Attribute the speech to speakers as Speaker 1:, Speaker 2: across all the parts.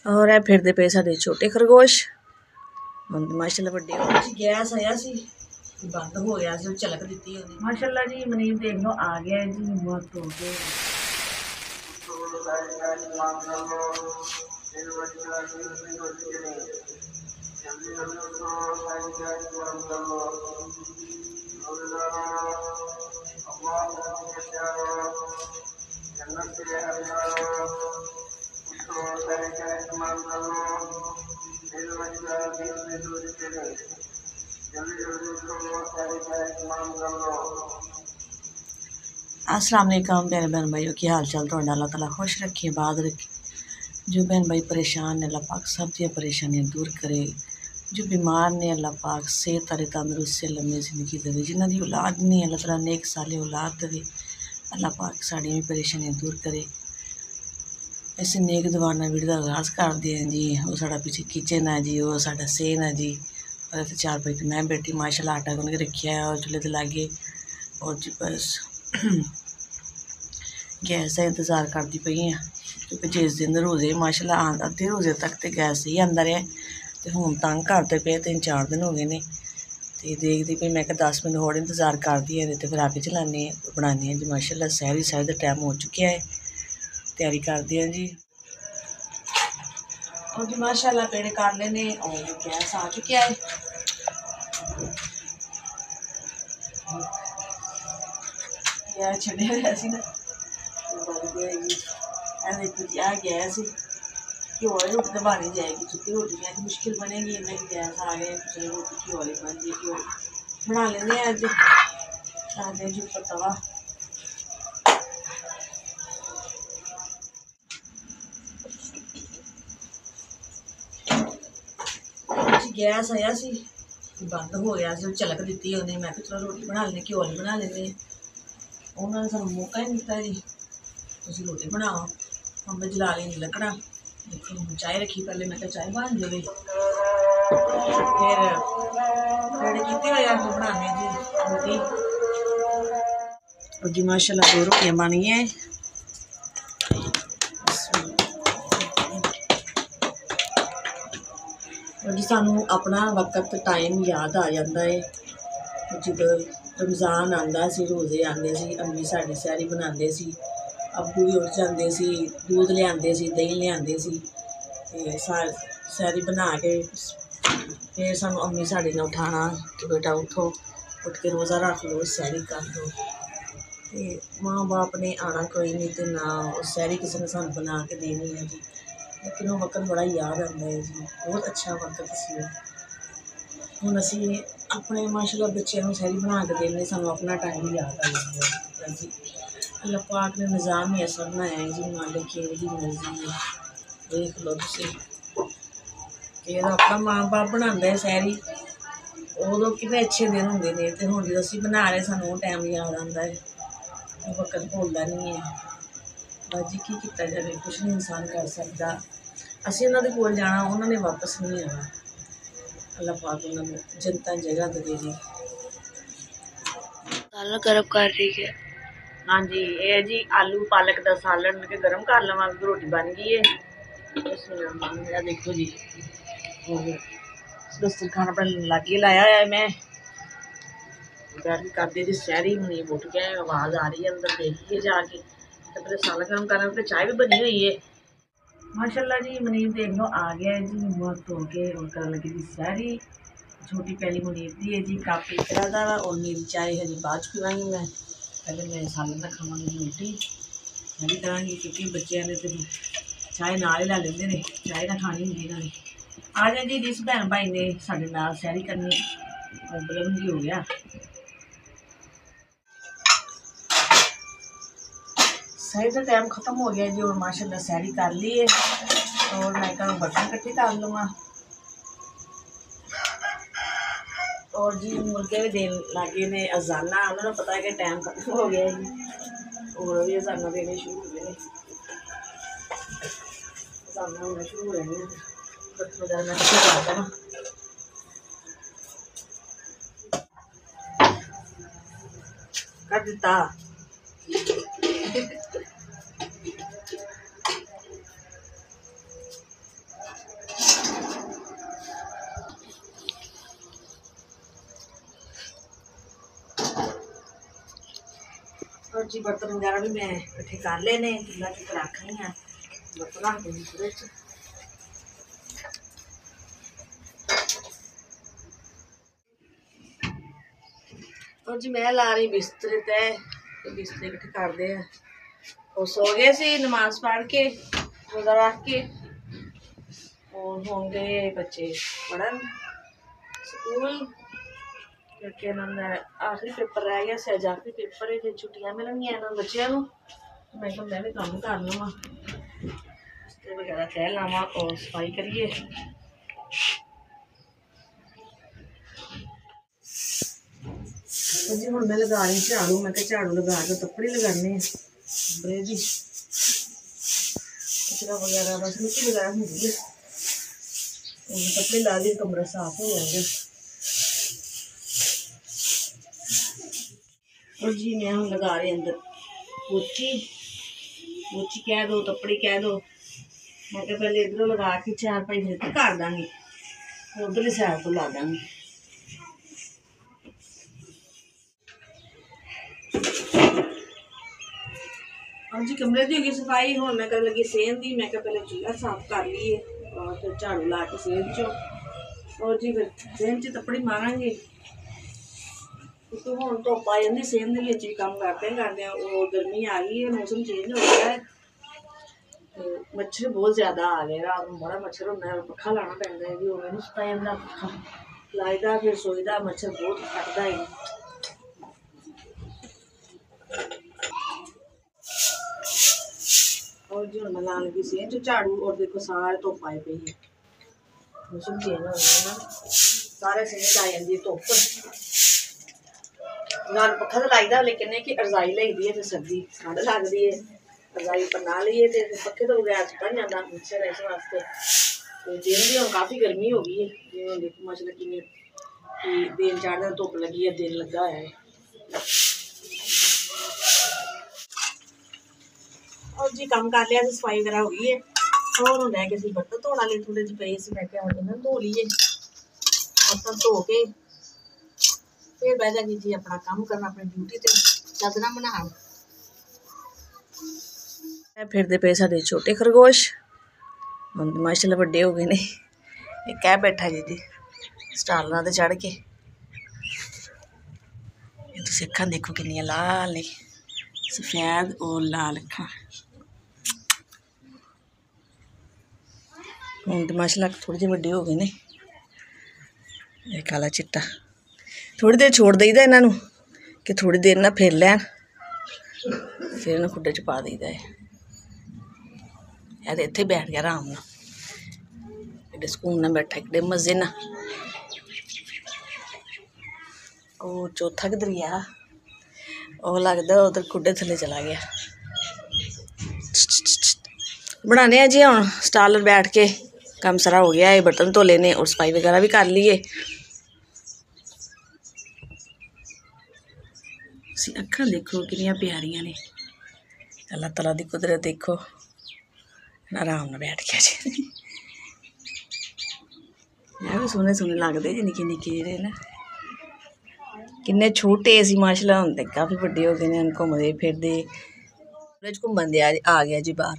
Speaker 1: और ਇਹ ਫਿਰਦੇ ਪਏ ਸਾਡੇ ਛੋਟੇ ਖਰਗੋਸ਼। ਹੁਣ ਮਾਸ਼ਾਅੱਲਾ ਵੱਡੇ ਹੋ ਗਏ। ਗੈਸ ਆਇਆ ਸੀ ਬੰਦ ਹੋ ਗਿਆ ਸੀ, ਝਲਕ ਦਿੱਤੀ ਉਹਨੇ। ਮਾਸ਼ਾਅੱਲਾ ਜੀ ਮਨੀਬ ਦੇਖ ਲਓ ਆ ਗਿਆ ਜੀ ਮੂੰਹ ਧੋ ਕੇ। अस्सलाम वालेकुम प्यारे बहन भाइयों, की हाल चाल तो अल्लाह ताला खुश रखे, बात रखे। जो बहन भाई परेशान ने अल्लाह पाक सब दी परेशानियां दूर करे। जो बीमार ने अल्लाह पाक सेहत वाले तंदुरुस्त से लम्बी जिंदगी देवे। जिन्हों की औलाद नहीं अल्लाह ताला नेक साले औलाद देवे। अल्लाह पाक साड़ी भी परेशानियां दूर करे। ऐसे नेक दवाना वीडियो का आगाज़ करते हैं जी। वो साड़ा पीछे किचन है जी, वो साड़ा सेन है जी। और इतने चार पाई मैं बैठी माशाल्लाह आटा गुन के रखा है और चूल्हे तो लागे। और जी बस गैस का इंतज़ार करती पई हाँ, क्योंकि जिस दिन रोज़े माशाल्लाह अद्धे रोज़े तक तो गैस ही आंदा रहा। तो हुण तंग करते पे 3-4 दिन हो गए ने। तो देखती पई मैं 10 मिनट होर इंतज़ार करती है तो फिर आके चलाने बनाने जी। माशाल्लाह सहरी का टाइम हो चुका है, तैयारी करते हैं जी। और जी माशाल्लाह पेड़े कर लेने और गैस आ चुका है। गैस छड़े हुआ सी ना बन गया जी। देखो जी आ गैस घ्यो वाली रोटी तो बन ही जाएगी। सुखी रोटी की मुश्किल बनेगी, इन्हें गैस आ गए चलो रोटी घ्यो वाली बन जाए। घ्यो बना लेंगे अज रखते जी उपर तवा। गैस आया सी बंद हो गया सी, झलक दी उन्हें। मैं चलो रोटी बना लें, घ्यो वाली बना लें। उन्होंने सानू मौका ही नहीं दिता जी, तुम रोटी बनाओ। हम मैं जला ली लकड़ा। देखो चाय रखी पहले, मैं चाय बन जाए फिर रेडी किते हुए आप बनाने जी रोटी। और जी माशाल्लाह 2 रोटियां बन गई हैं। और जी सानू अपना वक्त टाइम याद आ जाता है। जो रमज़ान आता सी, रोज़े आते सी, अम्मी साड़ी सहरी बनाते सी, अब्बू भी उठ जाते सी, दूध लियाते सी, दही लियाते सी। सहरी बना के फिर सानू अम्मी साड़ी ने उठाना कि बेटा उठो, उठ के रोज़ा रख लो, सहरी कर लो। तो माँ बाप ने आना कोई नहीं तो ना सहरी किसी ने सानू बना के देनी है जी। लेकिन वो वक्त बड़ा याद आता है जी, बहुत अच्छा वक्त सी। हुण असीं अपने माशाल्लाह बच्चों को सहरी बना के देने, सानू अपना टाइम याद आ जाता है जी। अल्लाह पाक ने निज़ाम ही ऐसा बनाया है जी, मालिक की मर्जी है। देख लो तुसीं कि अपना माँ बाप बनाता है सहरी, उदों कितने अच्छे दिन होंगे ने। तो हुण जो असीं बना रहे सानू टाइम याद आता है, वक्त भुलदा नहीं है। बस जी की किया जाए, कुछ नहीं इंसान कर सकता। असीं उन्हां दे कोल जाना, उन्होंने वापस नहीं आना। अल्लाह पाक उन्होंने जनता जगह दे जी। सालन गर्म कर रही है। हाँ जी ये जी आलू पालक का सालन के गर्म कर लवा, रोटी बन गई है। देखो जी दस्तर खाना अपने लागे लाया है। मैं बैठ करते जी सहरी मनीब उठ गया, आवाज़ आ रही है अंदर, देखिए जाके। तो पहले सालन गर्म करना, फिर चाय भी बनी हुई है। माशाल्लाह जी मनीब देख लो आ गया है जी, मुँह धो के और कर लगी जी सहरी। छोटी पहली मुनीब दी है जी, कप एक तरह का। और मेरी चाय है जी बाद पीवांगी मैं, पहले मैं सालन का खावांगी रोटी मैं भी करांगी, क्योंकि बच्चों ने तो चाय नाल ही ला लेंदे ने, चाय ना खानी होंगी इन्होंने। आ जाए जी जिस भैन भाई ने साडे नाल सहरी करनी, बुलंद हो गया। सहरी का टाइम खत्म हो गया जी, और माशाल्लाह सहरी कर ली है। और मैं कहा बर्तन इकट्ठे कर लूँगा। और जी मुर्गे भी देन लागे ने अजाना, उन्होंने पता है कि टाइम खत्म हो गया है जी। और भी अजाना देने शुरू हो गए, अजाना होना शुरू हो रहे हैं। कर दिता और जी बर्तन वगैरह भी मैं इकट्ठे कर लेने, चूल्हा चुप रख रही हाँ, बर्तन रख दूँगी थोड़े च। और जी मैं ला रही बिस्तरे तय, बिस्तरे इकट्ठे करते हैं। और सो गए सी नमाज पढ़ के, रोज़ा रख के, और होंगे बच्चे पढ़न स्कूल, क्योंकि इन्होंने आखिरी पेपर रह गया सी, अज आखिरी पेपर है, फिर छुट्टियां मिलनियां इन्होंने बच्चों को। मैं कहा मैं भी काम कर लवां, बिस्तर वगैरह तह लावां और सफाई करिए। जी हुण मैं लगा रही झाड़ू, मैं कहा झाड़ू लगा के कपड़े लगाने कमरे जी, कचरा वगैरह बस मिट्टी वगैरह होंगी है, कपड़े ला दिए कमरा साफ हो जाएगा। और जी मैं हम लगा रहे अंदर पोची, पोची कह दो, कपड़े कह दो। मैं क्या पहले इधरों लगा के 4-5 दिन तक कर देंगे, उधरली साइड तो ला देंगे। और जी कमरे की होगी सफाई, हूँ मैं कर लगी सेहन की। मैं क्या पहले चूल्हा साफ कर लीए और फिर झाड़ू ला के सेहन चो, और जी फिर सेहन च तपड़ी मारांगे, क्योंकि हूँ धुप आ जाती सेहन के भी काम करते वो गर्मी आ गई है, मौसम चेंज हो गया है, तो मच्छर बहुत ज़्यादा आ गए। रात में बड़ा मच्छर होंगे, पक्खा लाना पैंदा है जी, उन्हें नहीं सुता जाता, पक्खा लाइदा फिर सोईदा, मच्छर बहुत कटदा है। और जी मैं ला लगी सेहन च झाड़ू, और देखो सारे धुप आए पई है, मौसम चेंज हो गया ना, सारे सेहन आ जाती है धुप। नाल पक्खा तो लाइदा, लेकिन कि रजाई लईदी है, फिर सर्दी ठंड लगती है, रजाई पन्ना लीए तो पक्खे तो बगैर सुता नहीं जाता मच्छर इस वास्ते। तो दिन भी हम काफ़ी गर्मी हो गई है, जिवें देखो माशाल्लाह किन्ने दिन 4 दिन धुप लगी है, दिन लगा है। और जी काम कर लिया, सफाई वगैरह हो गई है, और रह गए बर्तन धोने वाले थोड़े ਜਿਹੇ पे से, मैं क्या इन्होंने धो लीए, बर्तन धो के फिर बह जाएगी जी अपना काम करना, अपनी ड्यूटी ते चादर बना। फिरते पे साडे छोटे खरगोश, हम माशाल्लाह बड़े हो गए ने। एक कह बैठा जी दी स्टालां ते चढ़ के, तुसीं अक्खां देखो किन्नियां लाल ने, सफेद और लाल अक्खां। हुण ते माशाल्लाह थोड़े ਜਿਹੇ ਵੱਡੇ हो गए ने। ये काला चिट्टा थोड़ी देर छोड़ दईदा इन्हों कि थोड़ी देर ना फिर लैन, फिर इन्होंने खुड्डे च पा दईदा है। तो इत्थे बैठ गया आराम नाल, एडे सुकून नाल बैठा, एडे मजे ना। वो चौथा किधर गया, वो लगता उधर खुड्डे थले चला गया। बनाने जी हुण स्टाल बैठ के, काम सारा हो गया है, बर्तन धो लेने और सफाई वगैरह भी कर लीए। अक्खां देखो कितनियां प्यारियां ने, अल्लाह तला दी कुदरत देखो, आराम नाल बैठ गया जी। ये भी सोहने सोहने लगदे जी, निक्के निक्के जेह्ड़े ना, किन्ने छोटे सी माशाल्लाह, हुण ते काफ़ी बड्डे हो गए ने, घूमदे फिरदे। कमरे च घूमन दे आ गया जी बाहर,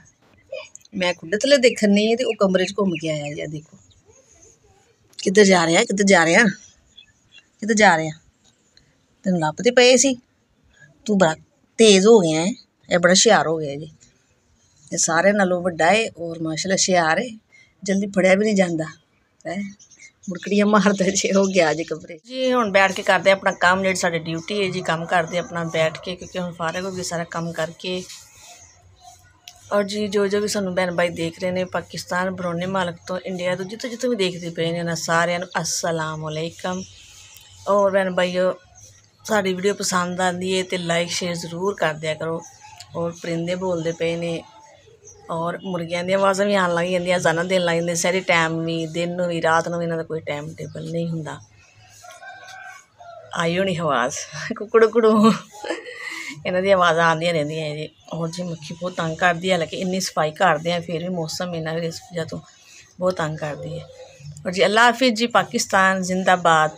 Speaker 1: मैं खुड्डे थल्ले देखन नहीं ते वो कमरे च घूम के आया जी। देखो किधर जा रहा, किधर जा रहा, किधर जा रहा, तेन लभदे पे सी, तू बड़ा तेज़ हो गया है, ये बड़ा हुशियार हो गया जी, ये सारे नालों वड्डा है और माशाल्लाह हुशियार है, जल्दी फड़िया भी नहीं जाता है, मुड़कड़ियां मारदा जी। हो गया जी कमरे जी। हुण बैठ के करते अपना काम, जी साडी ड्यूटी है जी, काम करते अपना बैठ के, क्योंकि हुण फारग हो गए सारा काम करके। और जी जो भी सानू भैन भाई देख रहे हैं पाकिस्तान, बरौने मालक तो, इंडिया तो, जितों जितों भी देखते पे ने, सारे अस्सलाम वालेकुम। और भैन भाईओ साड़ी वीडियो पसंद आती है तो लाइक शेयर जरूर कर दिया करो। और परिंदे बोलते पे ने, और मुर्गियां दी आवाज़ां भी आन लग जांदियां, अज़ानां देन लग जांदे, सारे टाइम भी, दिन भी रात नूं भी, इन्हां दा कोई टाइम टेबल नहीं हुंदा। आई होनी आवाज़ कुकड़ू कुकड़ू, इन्हां दी आवाज़ां आंदियां रहिंदियां जी। और जी मक्खी बहुत तंग करदी है, हालांकि इन्नी सफाई करदे हैं फिर भी मौसम इन्ना इस वजह तो बहुत तंग करदी है। और जी अल्लाह हाफिज़ जी, पाकिस्तान जिंदाबाद।